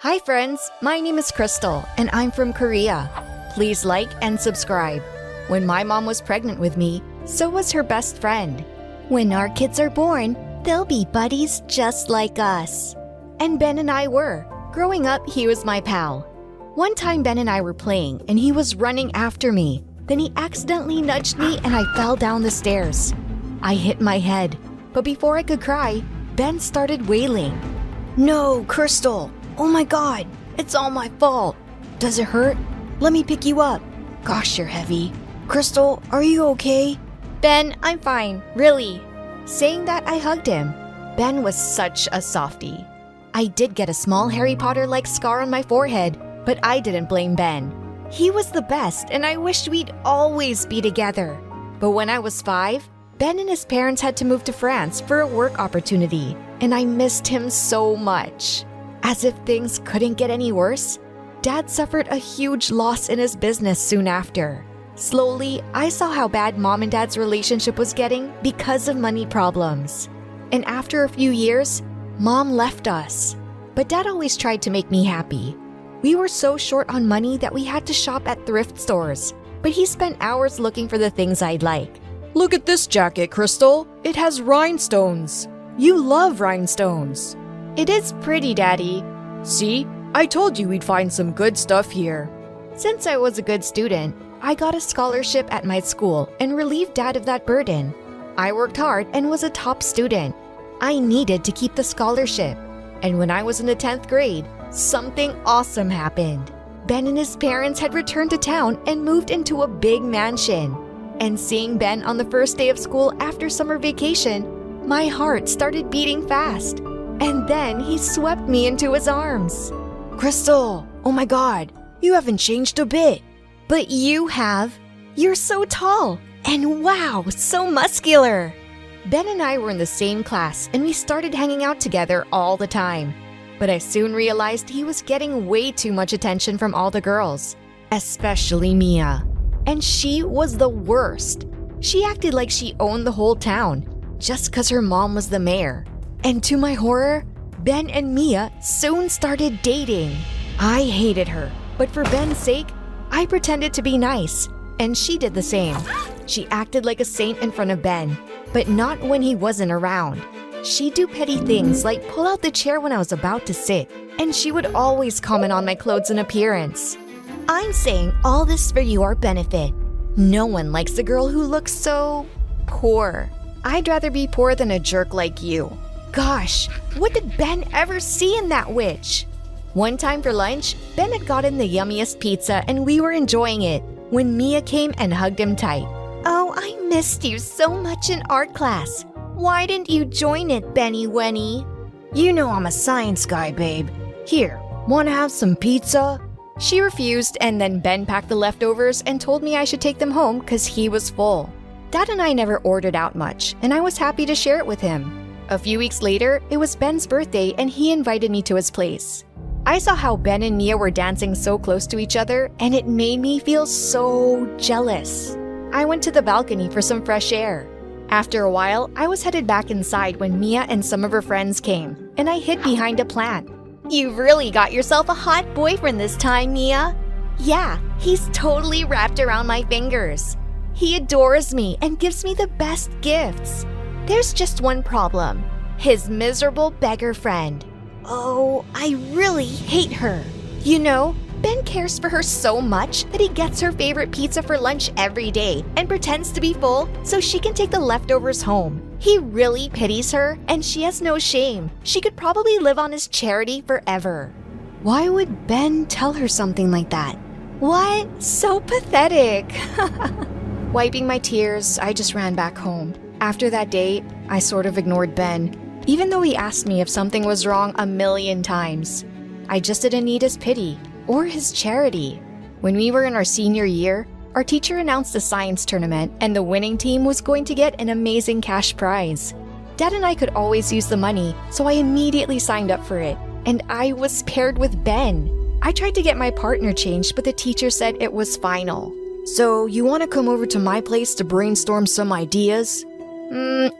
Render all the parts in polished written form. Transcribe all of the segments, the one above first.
Hi friends, my name is Crystal and I'm from Korea. Please like and subscribe. When my mom was pregnant with me, so was her best friend. When our kids are born, they'll be buddies just like us. And Ben and I were. Growing up, he was my pal. One time Ben and I were playing and he was running after me. Then he accidentally nudged me and I fell down the stairs. I hit my head, but before I could cry, Ben started wailing. "No, Crystal! Oh my God! It's all my fault! Does it hurt? Let me pick you up. Gosh, you're heavy. Crystal, are you okay?" "Ben, I'm fine, really." Saying that, I hugged him. Ben was such a softie. I did get a small Harry Potter-like scar on my forehead, but I didn't blame Ben. He was the best and I wished we'd always be together. But when I was 5, Ben and his parents had to move to France for a work opportunity, and I missed him so much. As if things couldn't get any worse, Dad suffered a huge loss in his business soon after. Slowly, I saw how bad Mom and Dad's relationship was getting because of money problems. And after a few years, Mom left us. But Dad always tried to make me happy. We were so short on money that we had to shop at thrift stores, but he spent hours looking for the things I'd like. "Look at this jacket, Crystal. It has rhinestones. You love rhinestones." "It is pretty, Daddy." "See? I told you we'd find some good stuff here." Since I was a good student, I got a scholarship at my school and relieved Dad of that burden. I worked hard and was a top student. I needed to keep the scholarship. And when I was in the 10th grade, something awesome happened. Ben and his parents had returned to town and moved into a big mansion. And seeing Ben on the first day of school after summer vacation, my heart started beating fast. And then he swept me into his arms. "Crystal, oh my God, you haven't changed a bit." "But you have. You're so tall. And wow, so muscular." Ben and I were in the same class and we started hanging out together all the time. But I soon realized he was getting way too much attention from all the girls, especially Mia. And she was the worst. She acted like she owned the whole town, just because her mom was the mayor. And to my horror, Ben and Mia soon started dating. I hated her, but for Ben's sake, I pretended to be nice, and she did the same. She acted like a saint in front of Ben, but not when he wasn't around. She'd do petty things like pull out the chair when I was about to sit, and she would always comment on my clothes and appearance. I'm saying all this for your benefit. No one likes a girl who looks so poor. I'd rather be poor than a jerk like you. Gosh, what did Ben ever see in that witch? One time for lunch, Ben had gotten the yummiest pizza and we were enjoying it when Mia came and hugged him tight. "Oh, I missed you so much in art class. Why didn't you join it, Benny Wenny?" "You know I'm a science guy, babe. Here, wanna have some pizza?" She refused, and then Ben packed the leftovers and told me I should take them home because he was full. Dad and I never ordered out much, and I was happy to share it with him. A few weeks later, it was Ben's birthday and he invited me to his place. I saw how Ben and Mia were dancing so close to each other, and it made me feel so jealous. I went to the balcony for some fresh air. After a while, I was headed back inside when Mia and some of her friends came, and I hid behind a plant. "You've really got yourself a hot boyfriend this time, Mia." "Yeah, he's totally wrapped around my fingers. He adores me and gives me the best gifts. There's just one problem. His miserable beggar friend. Oh, I really hate her. You know, Ben cares for her so much that he gets her favorite pizza for lunch every day and pretends to be full so she can take the leftovers home. He really pities her and she has no shame. She could probably live on his charity forever." Why would Ben tell her something like that? What? So pathetic. Wiping my tears, I just ran back home. After that date, I sort of ignored Ben, even though he asked me if something was wrong a million times. I just didn't need his pity or his charity. When we were in our senior year, our teacher announced a science tournament and the winning team was going to get an amazing cash prize. Dad and I could always use the money, so I immediately signed up for it, and I was paired with Ben. I tried to get my partner changed, but the teacher said it was final. "So you want to come over to my place to brainstorm some ideas?"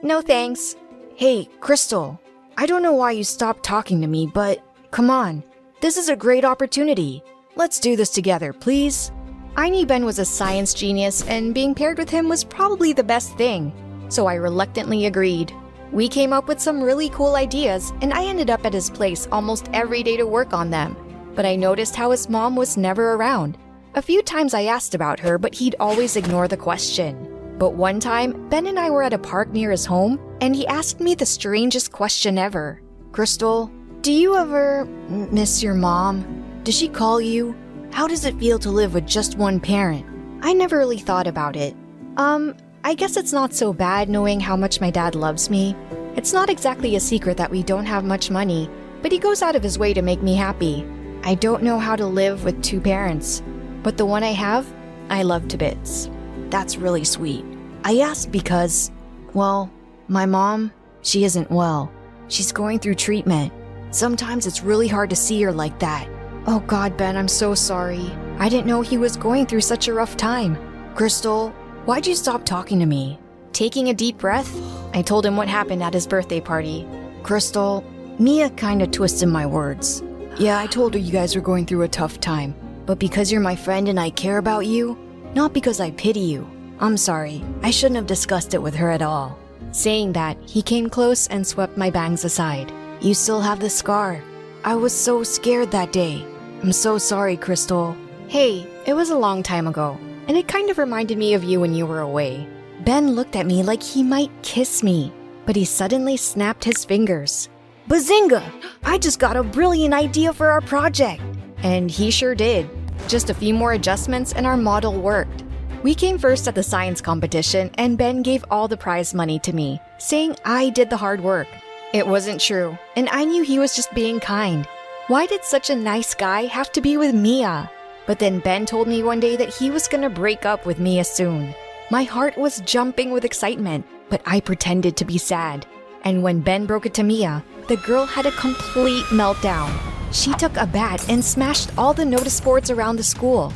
No thanks. "Hey, Crystal, I don't know why you stopped talking to me, but come on. This is a great opportunity. Let's do this together, please. I knew Ben was a science genius, and being paired with him was probably the best thing, so I reluctantly agreed. We came up with some really cool ideas, and I ended up at his place almost every day to work on them. But I noticed how his mom was never around. A few times I asked about her, but he'd always ignore the question. But one time, Ben and I were at a park near his home, and he asked me the strangest question ever. Crystal, do you ever miss your mom? Does she call you? How does it feel to live with just one parent? I never really thought about it. I guess it's not so bad knowing how much my dad loves me. It's not exactly a secret that we don't have much money, but he goes out of his way to make me happy. I don't know how to live with two parents, but the one I have, I love to bits. That's really sweet. I asked because, well, my mom, she isn't well. She's going through treatment. Sometimes it's really hard to see her like that. Oh God, Ben, I'm so sorry. I didn't know he was going through such a rough time. Crystal, why'd you stop talking to me? Taking a deep breath, I told him what happened at his birthday party. Crystal, Mia kinda twisted my words. Yeah, I told her you guys were going through a tough time. But because you're my friend and I care about you, not because I pity you. I'm sorry, I shouldn't have discussed it with her at all. Saying that, he came close and swept my bangs aside. You still have the scar. I was so scared that day. I'm so sorry, Crystal. Hey, it was a long time ago, and it kind of reminded me of you when you were away. Ben looked at me like he might kiss me, but he suddenly snapped his fingers. Bazinga! I just got a brilliant idea for our project! And he sure did. Just a few more adjustments and our model worked. We came first at the science competition, and Ben gave all the prize money to me, saying I did the hard work. It wasn't true, and I knew he was just being kind. Why did such a nice guy have to be with Mia? But then Ben told me one day that he was gonna break up with Mia soon. My heart was jumping with excitement, but I pretended to be sad. And when Ben broke it to Mia, the girl had a complete meltdown. She took a bat and smashed all the notice boards around the school.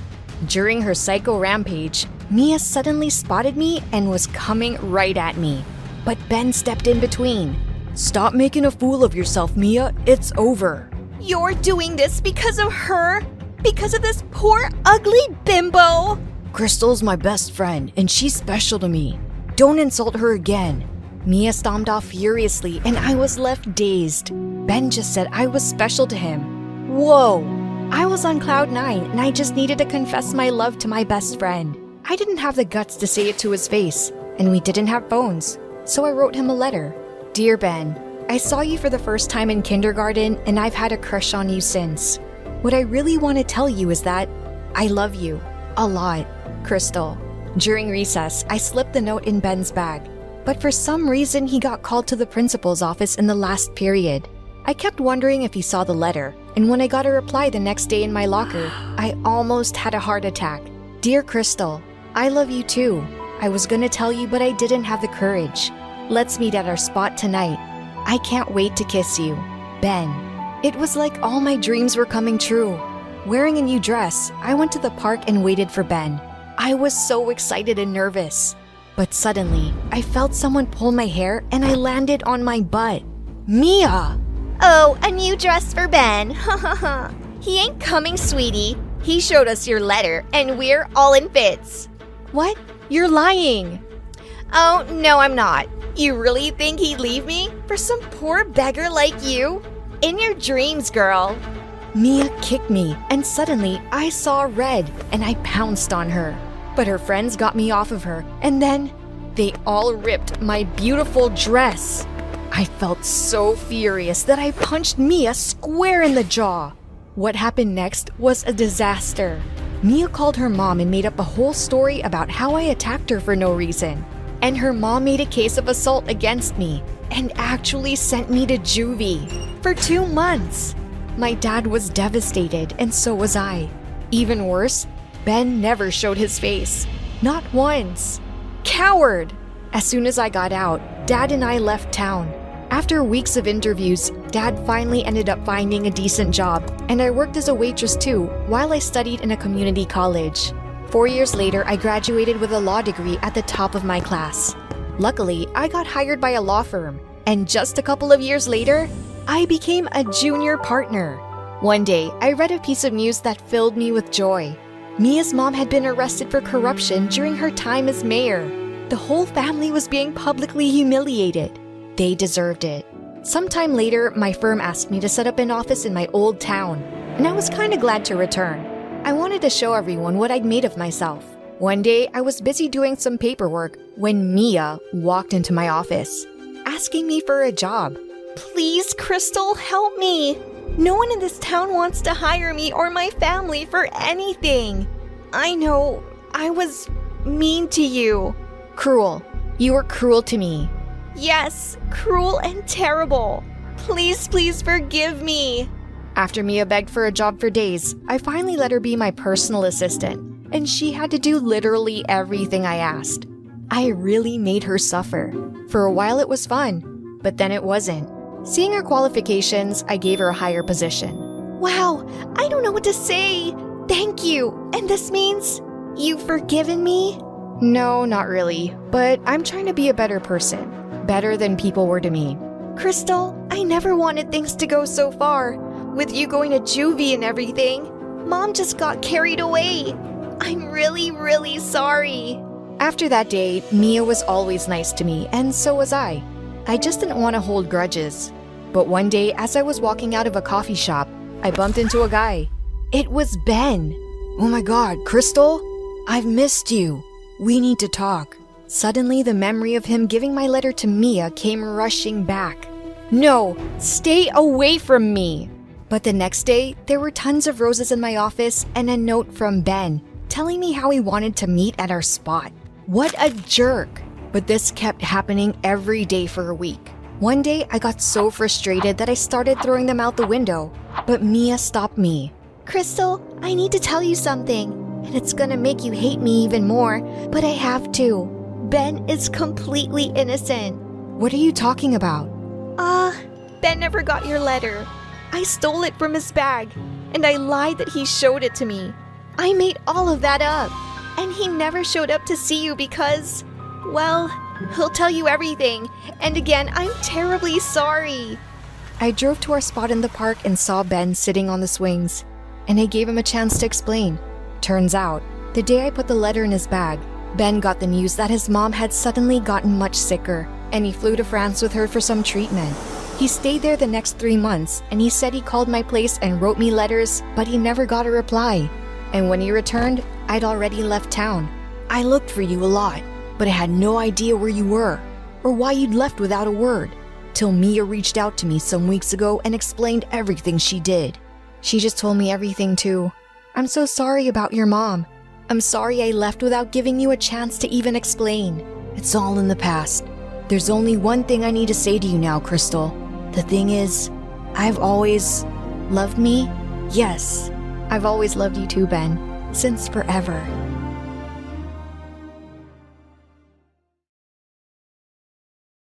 During her psycho rampage, Mia suddenly spotted me and was coming right at me. But Ben stepped in between. Stop making a fool of yourself, Mia. It's over. You're doing this because of her? Because of this poor, ugly bimbo? Crystal's my best friend, and she's special to me. Don't insult her again. Mia stomped off furiously, and I was left dazed. Ben just said I was special to him. Whoa! I was on cloud 9, and I just needed to confess my love to my best friend. I didn't have the guts to say it to his face, and we didn't have phones, so I wrote him a letter. Dear Ben, I saw you for the first time in kindergarten, and I've had a crush on you since. What I really want to tell you is that I love you. A lot. Crystal. During recess, I slipped the note in Ben's bag, but for some reason he got called to the principal's office in the last period. I kept wondering if he saw the letter, and when I got a reply the next day in my locker, I almost had a heart attack. Dear Crystal, I love you too. I was gonna tell you, but I didn't have the courage. Let's meet at our spot tonight. I can't wait to kiss you. Ben. It was like all my dreams were coming true. Wearing a new dress, I went to the park and waited for Ben. I was so excited and nervous. But suddenly, I felt someone pull my hair and I landed on my butt. Mia! Oh, a new dress for Ben. He ain't coming, sweetie. He showed us your letter, and we're all in fits. What? You're lying. Oh, no, I'm not. You really think he'd leave me for some poor beggar like you? In your dreams, girl. Mia kicked me, and suddenly I saw red, and I pounced on her. But her friends got me off of her, and then they all ripped my beautiful dress. I felt so furious that I punched Mia square in the jaw. What happened next was a disaster. Mia called her mom and made up a whole story about how I attacked her for no reason. And her mom made a case of assault against me and actually sent me to juvie for 2 months. My dad was devastated, and so was I. Even worse, Ben never showed his face. Not once. Coward! As soon as I got out, Dad and I left town. After weeks of interviews, Dad finally ended up finding a decent job, and I worked as a waitress too while I studied in a community college. 4 years later, I graduated with a law degree at the top of my class. Luckily, I got hired by a law firm, and just a couple of years later, I became a junior partner. One day, I read a piece of news that filled me with joy. Mia's mom had been arrested for corruption during her time as mayor. The whole family was being publicly humiliated. They deserved it. Sometime later, my firm asked me to set up an office in my old town, and I was kind of glad to return. I wanted to show everyone what I'd made of myself. One day, I was busy doing some paperwork when Mia walked into my office, asking me for a job. Please, Crystal, help me. No one in this town wants to hire me or my family for anything. I know I was mean to you. Cruel. You were cruel to me. Yes, cruel and terrible. Please, please forgive me. After Mia begged for a job for days, I finally let her be my personal assistant, and she had to do literally everything I asked. I really made her suffer. For a while it was fun, but then it wasn't. Seeing her qualifications, I gave her a higher position. Wow, I don't know what to say. Thank you. And this means you've forgiven me? No, not really, but I'm trying to be a better person. Better than people were to me. Crystal, I never wanted things to go so far. With you going to juvie and everything, Mom just got carried away. I'm really, really sorry. After that day, Mia was always nice to me, and so was I. I just didn't want to hold grudges. But one day, as I was walking out of a coffee shop, I bumped into a guy. It was Ben. Oh my God, Crystal? I've missed you. We need to talk. Suddenly, the memory of him giving my letter to Mia came rushing back. No, stay away from me. But the next day, there were tons of roses in my office and a note from Ben telling me how he wanted to meet at our spot. What a jerk. But this kept happening every day for a week. One day, I got so frustrated that I started throwing them out the window. But Mia stopped me. Crystal, I need to tell you something. And it's gonna make you hate me even more, but I have to. Ben is completely innocent. What are you talking about? Ben never got your letter. I stole it from his bag, and I lied that he showed it to me. I made all of that up. And he never showed up to see you because, well, he'll tell you everything. And again, I'm terribly sorry. I drove to our spot in the park and saw Ben sitting on the swings, and I gave him a chance to explain. Turns out, the day I put the letter in his bag, Ben got the news that his mom had suddenly gotten much sicker, and he flew to France with her for some treatment. He stayed there the next 3 months, and he said he called my place and wrote me letters, but he never got a reply. And when he returned, I'd already left town. I looked for you a lot, but I had no idea where you were, or why you'd left without a word, till Mia reached out to me some weeks ago and explained everything she did. She just told me everything too. I'm so sorry about your mom. I'm sorry I left without giving you a chance to even explain. It's all in the past. There's only one thing I need to say to you now, Crystal. The thing is, I've always loved me. Yes, I've always loved you too, Ben, since forever.